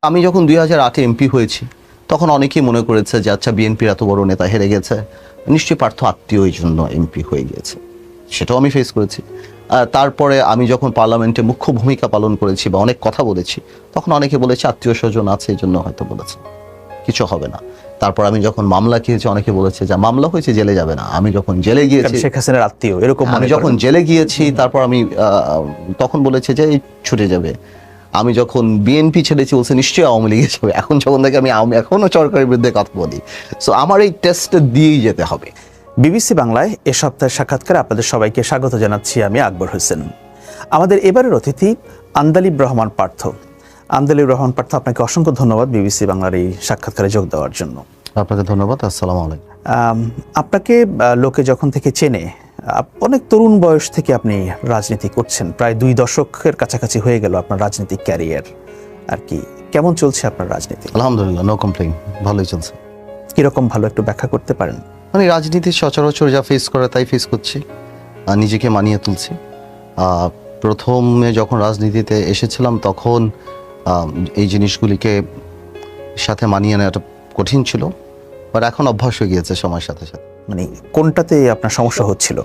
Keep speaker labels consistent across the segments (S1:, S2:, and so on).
S1: আমি যখন 2008-এ এমপি হয়েছি তখন অনেকেই মনে করেছে যে আচ্ছা বিএনপির এত বড় নেতা হেরে গেছে, নিশ্চয়ই পার্থ আত্মীয় এই জন্য এমপি হয়ে গিয়েছে। সেটাও আমি ফেস করেছি। তারপরে আমি যখন পার্লামেন্টে মুখ্য ভূমিকা পালন করেছি বা অনেক কথা বলেছি, তখন অনেকে বলেছে আত্মীয় স্বজন আছে এই জন্য হয়তো বলেছে, কিছু হবে না। তারপর আমি যখন মামলা খেয়েছি অনেকে বলেছে যে মামলা হয়েছে জেলে যাবে না। আমি যখন জেলে গিয়েছি,
S2: শেখ হাসিনার আত্মীয় এরকম
S1: আমি যখন জেলে গিয়েছি তারপর আমি তখন বলেছে যে ছুটে যাবে। আমি যখন বিএনপি ছেড়েছি বলছে নিশ্চয়ই আওয়ামী লীগে যাবে। এখন যখন থেকে আমি এখনো সরকারের বিরুদ্ধে কথা বলি। সো আমার এই টেস্টটা দিয়েই যেতে হবে।
S2: বিবিসি বাংলায় এ সপ্তাহের সাক্ষাৎকারে আপনাদের সবাইকে স্বাগত জানাচ্ছি। আমি আকবর হোসেন। আমাদের এবারের অতিথি আন্দালিব রহমান পার্থ। আন্দালিব রহমান পার্থ, আপনাকে অসংখ্য ধন্যবাদ বিবিসি বাংলার এই সাক্ষাৎকারে যোগ দেওয়ার জন্য।
S1: আপনাকে ধন্যবাদ। আসসালামু আলাইকুম।
S2: আপনাকে লোকে যখন থেকে চেনে, অনেক তরুণ বয়স থেকে আপনি রাজনীতি করছেন, প্রায় 2 দশকের কাছাকাছি হয়ে গেল আপনার রাজনৈতিক ক্যারিয়ার আর কি। কেমন চলছে আপনার রাজনীতি?
S1: আলহামদুলিল্লাহ, নো কমপ্লেইন, ভালোই চলছে।
S2: কিরকম ভালো, একটু ব্যাখ্যা করতে পারেন?
S1: মানে রাজনীতি সচরাচর যা ফেস করে তাই ফেস করছি, নিজেকে মানিয়ে তুলছি। প্রথমে যখন রাজনীতিতে এসেছিলাম তখন এই জিনিসগুলিকে সাথে মানিয়ে নেওয়াটা কঠিন ছিল, বাট এখন অভ্যাস হয়ে গিয়েছে সময়ের সাথে সাথে।
S2: মানে কোনটাতে আপনার সমস্যা হচ্ছিল?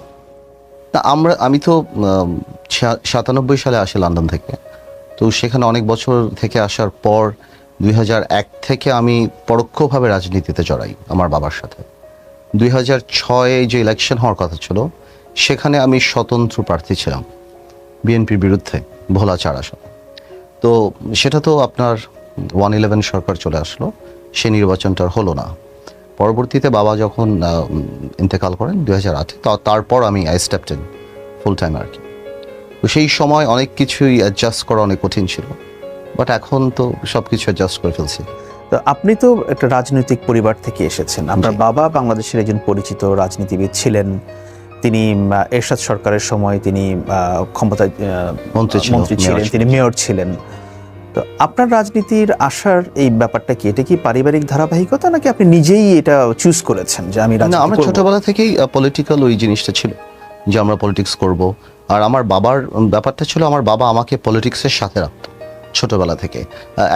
S1: না, আমি তো 97 সালে আসি লন্ডন থেকে। তো সেখানে অনেক বছর থেকে আসার পর 2001 থেকে আমি পরোক্ষভাবে রাজনীতিতে জড়াই আমার বাবার সাথে। 2006-এ যে ইলেকশন হওয়ার কথা ছিল সেখানে আমি স্বতন্ত্র প্রার্থী ছিলাম বিএনপির বিরুদ্ধে ভোলা 4 আসন। তো সেটা তো আপনার 111 সরকার চলে আসলো, সে নির্বাচনটা হলো না। পরবর্তীতে বাবা যখন ইন্তেকাল করেন 2008-এ, তারপর আমি I stepped in full time আর কি। তো সেই সময় অনেক কিছুই অ্যাডজাস্ট করা অনেক কঠিন ছিল, বাট এখন তো সব কিছু অ্যাডজাস্ট করে ফেলছি।
S2: তো আপনি তো একটা রাজনৈতিক পরিবার থেকে এসেছেন। আপনার বাবা বাংলাদেশের একজন পরিচিত রাজনীতিবিদ ছিলেন। তিনি এরশাদ সরকারের সময় তিনি ক্ষমতায় মন্ত্রী ছিলেন, তিনি মেয়র ছিলেন। তো আপনার রাজনীতির আসার এই ব্যাপারটা কি, এটা কি পারিবারিক ধারাবাহিকতা নাকি আপনি নিজেই এটা চুজ করেছেন যে আমি রাজনীতি করব?
S1: আমরা ছোটবেলা থেকেই পলিটিক্যাল ওই জিনিসটা ছিল যে আমরা পলিটিক্স করব। আর আমার বাবার ব্যাপারটা ছিল, আমার বাবা আমাকে পলিটিক্সের সাথে রাখতো ছোটবেলা থেকে।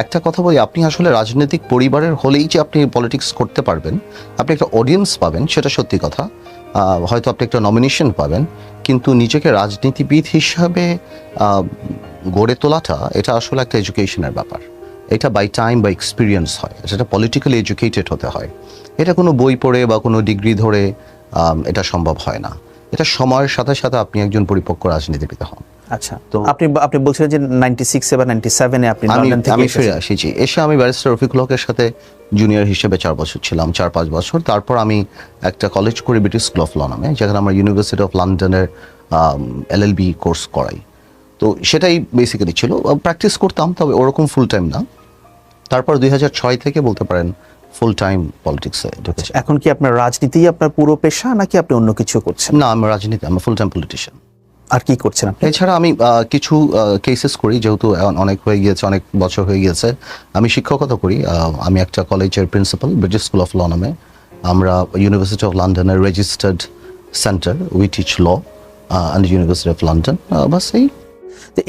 S1: একটা কথা বলি, আপনি আসলে রাজনৈতিক পরিবারের হলেই যে আপনি পলিটিক্স করতে পারবেন, আপনি একটা অডিয়েন্স পাবেন, সেটা সত্যি কথা। হয়তো আপনি একটা নমিনেশন পাবেন, কিন্তু নিজেকে রাজনীতিবিদ হিসাবে গড়ে তোলাটা এটা আসলে একটা এডুকেশনের ব্যাপার। এটা বাই টাইম বা এক্সপিরিয়েন্স হয়, সেটা পলিটিক্যালি এডুকেটেড হতে হয়। এটা কোনো বই পড়ে বা কোনো ডিগ্রি ধরে এটা সম্ভব হয় না। এটা সময়ের সাথে সাথে আপনি একজন পরিপক্ক রাজনীতিবিদ হন।
S2: আচ্ছা, তো আপনি বলছিলেন যে 96 বা 97-এ আপনি লন্ডন থেকে
S1: ফিরে আসিছি। এসে আমি ব্যারিস্টার রফিকুল হকের সাথে জুনিয়র হিসেবে 4 বছর ছিলাম, 4-5 বছর। তারপর আমি একটা কলেজ করি ব্রিটিশ স্কুল অফ ল নামে, যেখানে আমরা ইউনিভার্সিটি অফ লন্ডনের LLB কোর্স করাই। তো সেটাই বেসিক্যালি ছিল, প্র্যাকটিস করতাম, তবে ওরকম ফুল টাইম না। তারপর 2006 থেকে বলতে পারেন ফুল টাইম পলিটিক্সে ঢুকেছি।
S2: এখন কি আপনার রাজনীতিই আপনার পুরো পেশা নাকি আপনি অন্য কিছু করছেন?
S1: না, আমি রাজনীতি, আমি ফুল টাইম পলিটিশিয়ান।
S2: আর কি করছেন আপনি?
S1: এছাড়া আমি কিছু কেসেস করি, যেহেতু অনেক হয়ে গিয়েছে, অনেক বছর হয়ে গিয়েছে। আমি শিক্ষকতা করি। আমি একটা কলেজের principal British school of law নামে। আমরা ইউনিভার্সিটি অফ লন্ডনের registered centre, we teach law and university of London. বাস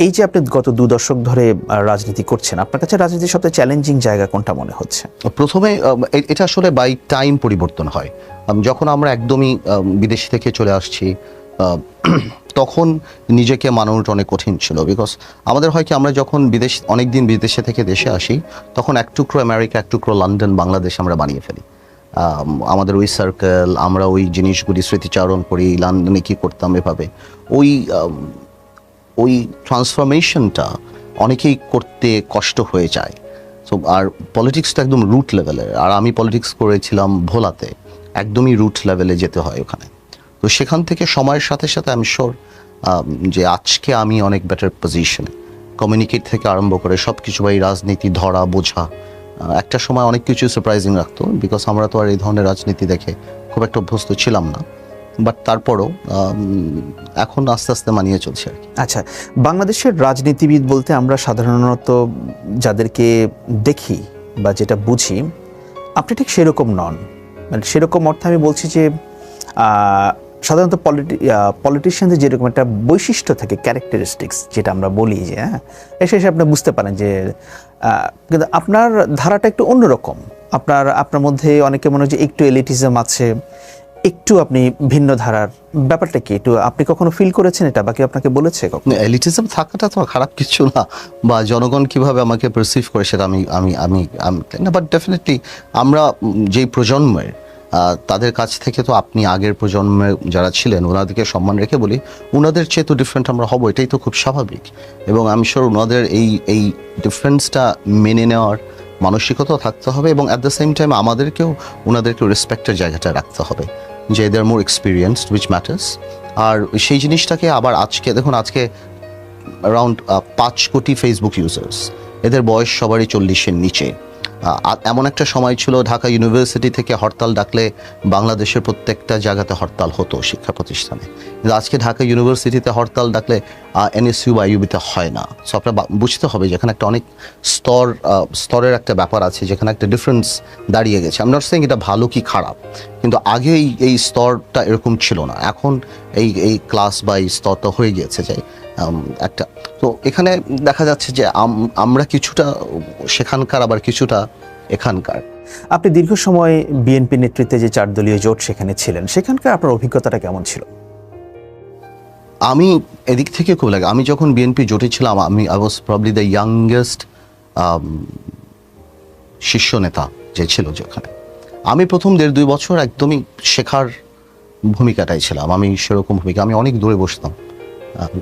S2: এই যে আপনি গত 2 দশক ধরে রাজনীতি করছেন, আপনার কাছে রাজনীতির সবচেয়ে চ্যালেঞ্জিং জায়গা কোনটা মনে হচ্ছে?
S1: প্রথমে এটা আসলে বাই টাইম পরিবর্তন হয়। যখন আমরা একদমই বিদেশ থেকে চলে আসছি, তখন নিজেকে মানানোটা অনেক কঠিন ছিল। বিকজ আমাদের হয় কি, আমরা যখন অনেকদিন বিদেশে থেকে দেশে আসি, তখন এক টুকরো আমেরিকা, এক টুকরো লন্ডন, বাংলাদেশ আমরা বানিয়ে ফেলি। আমাদের ওই সার্কেল, আমরা ওই জিনিসগুলি স্মৃতিচারণ করি, লন্ডনে কী করতাম এভাবে। ওই ট্রান্সফরমেশনটা অনেকেই করতে কষ্ট হয়ে যায়। সো আর পলিটিক্সটা একদম রুট লেভেলের, আর আমি পলিটিক্স করেছিলাম ভোলাতে, একদমই রুট লেভেলে যেতে হয় ওখানে। তো সেখান থেকে সময়ের সাথে সাথে আমি শিওর যে আজকে আমি অনেক বেটার পজিশনে, কমিউনিকেট থেকে আরম্ভ করে সব কিছু, বা এই রাজনীতি ধরা বোঝা। একটা সময় অনেক কিছু সারপ্রাইজিং রাখতো, বিকজ আমরা তো আর এই ধরনের রাজনীতি দেখে খুব একটা অভ্যস্ত ছিলাম না। বাট তারপরও এখন আস্তে আস্তে মানিয়ে চলছে আর কি।
S2: আচ্ছা, বাংলাদেশের রাজনীতিবিদ বলতে আমরা সাধারণত যাদেরকে দেখি বা যেটা বুঝি, আপনি ঠিক সেরকম নন। মানে সেরকম অর্থে আমি বলছি যে সাধারণত পলিটিশিয়ানদের যেরকম একটা বৈশিষ্ট্য থাকে, ক্যারেক্টারিস্টিক্স যেটা আমরা বলি যে হ্যাঁ, এসে আপনি বুঝতে পারেন যে কিন্তু আপনার ধারাটা একটু অন্যরকম। আপনার মধ্যে অনেকে মনে হয় যে একটু এলিটিজম আছে, একটু আপনি ভিন্ন ধারার। ব্যাপারটা কি একটু আপনি কখনো ফিল করেছেন এটা, বাকি আপনাকে বলেছে কখনো?
S1: এলিটিজম থাকাটা তো খারাপ কিছু না, বা জনগণ কিভাবে আমাকে পারসিভ করে সেটা আমি আমি আমি না, বাট ডেফিনেটলি আমরা যেই প্রজন্মের তাদের কাছ থেকে তো আপনি আগের প্রজন্মে যারা ছিলেন ওনাদেরকে সম্মান রেখে বলি, ওনাদের চেয়ে তো ডিফারেন্ট আমরা হব, এটাই তো খুব স্বাভাবিক। এবং আমি শিওর ওনাদের এই ডিফারেন্সটা মেনে নেওয়ার মানসিকতাও থাকতে হবে, এবং অ্যাট দ্য সেম টাইম আমাদেরকেও ওনাদেরকেও রেসপেক্টের জায়গাটা রাখতে হবে, যে দে আর মোর এক্সপিরিয়েন্সড উইচ ম্যাটার্স। আর সেই জিনিসটাকে আবার আজকে দেখুন, আজকে অ্যারাউন্ড 5 কোটি ফেসবুক ইউজার্স, এদের বয়স সবারই 40-এর নিচে। এমন একটা সময় ছিল ঢাকা ইউনিভার্সিটি থেকে হরতাল ডাকলে বাংলাদেশের প্রত্যেকটা জায়গাতে হরতাল হতো শিক্ষা প্রতিষ্ঠানে, কিন্তু আজকে ঢাকা ইউনিভার্সিটিতে হরতাল ডাকলে এনএসইউ বা ইউবিতে হয় না। সো আপনার বুঝতে হবে যেখানে একটা অনেক স্তরের একটা ব্যাপার আছে, যেখানে একটা ডিফারেন্স দাঁড়িয়ে গেছে। আমি নট সেইং এটা ভালো কি খারাপ, কিন্তু আগে এই স্তরটা এরকম ছিল না, এখন এই ক্লাস বা এই স্তরটা হয়ে গিয়েছে যে একটা। তো এখানে দেখা যাচ্ছে যে আমরা কিছুটা সেখানকার, আবার কিছুটা এখানকার।
S2: আপনি দীর্ঘ সময় বিএনপি নেতৃত্বে যে 4 দলীয় জোট সেখানে ছিলেন, সেখানকার আপনার অভিজ্ঞতাটা কেমন ছিল?
S1: আমি এদিক থেকে খুব লাগে, আমি যখন বিএনপি জোটে ছিলাম I was probably the youngest শীর্ষ নেতা যে ছিল যেখানে। আমি প্রথম 1.5-2 বছর একদমই শেখার ভূমিকাটাই ছিলাম। আমি সেরকম ভূমিকা, আমি অনেক দূরে বসতাম,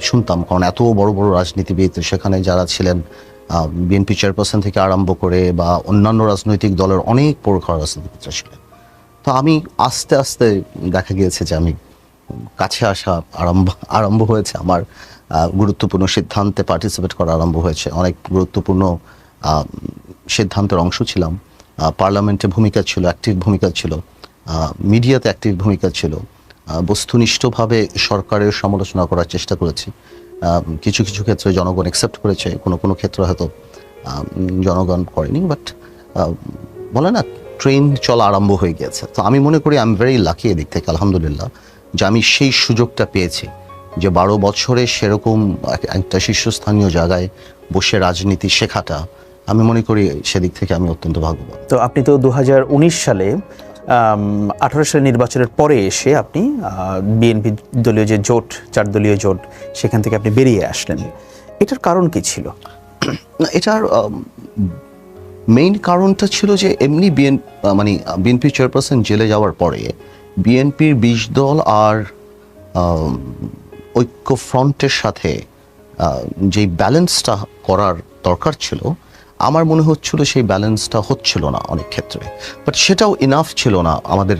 S1: শুনতাম, কারণ এত বড় বড় রাজনীতিবিদ সেখানে যারা ছিলেন, বিএনপি চেয়ারপারসন থেকে আরম্ভ করে বা অন্যান্য রাজনৈতিক দলের অনেক প্রখর রাজনীতিবিদরা ছিলেন। তো আমি আস্তে আস্তে দেখা গিয়েছে যে আমি কাছে আসা আরম্ভ হয়েছে, আমার গুরুত্বপূর্ণ সিদ্ধান্তে পার্টিসিপেট করা আরম্ভ হয়েছে, অনেক গুরুত্বপূর্ণ সিদ্ধান্তের অংশ ছিলাম, পার্লামেন্টে ভূমিকা ছিল, অ্যাক্টিভ ভূমিকা ছিল, মিডিয়াতে অ্যাক্টিভ ভূমিকা ছিল, বস্তুনিষ্ঠভাবে সরকারের সমালোচনা করার চেষ্টা করেছি। কিছু কিছু ক্ষেত্রে জনগণ অ্যাকসেপ্ট করেছে, কোনো ক্ষেত্রে হয়তো জনগণ করেনি, বাট বলে না ট্রেন চলা আরম্ভ হয়ে গিয়েছে। তো আমি মনে করি আই এম ভেরি লাকি এদিক থেকে, আলহামদুলিল্লাহ, যে আমি সেই সুযোগটা পেয়েছি যে 12 বছরে সেরকম একটা শীর্ষস্থানীয় জায়গায় বসে রাজনীতি শেখাটা। আমি মনে করি সেদিক থেকে আমি অত্যন্ত ভাগ্যবান।
S2: তো আপনি তো 2019 সালে 18 সালের নির্বাচনের পরে এসে আপনি বিএনপি দলীয় যে জোট, 4 দলীয় জোট, সেখান থেকে আপনি বেরিয়ে আসলেন। এটার কারণ কি ছিল?
S1: এটার মেইন কারণটা ছিল যে এমনি বিএনপি চেয়ারপারসন জেলে যাওয়ার পরে বিএনপির 20 দল আর ঐক্য ফ্রন্টের সাথে যেই ব্যালেন্সটা করার দরকার ছিল, আমার মনে হচ্ছিল সেই ব্যালেন্সটা হচ্ছিল না অনেক ক্ষেত্রে, বাট সেটাও ইনাফ ছিল না আমাদের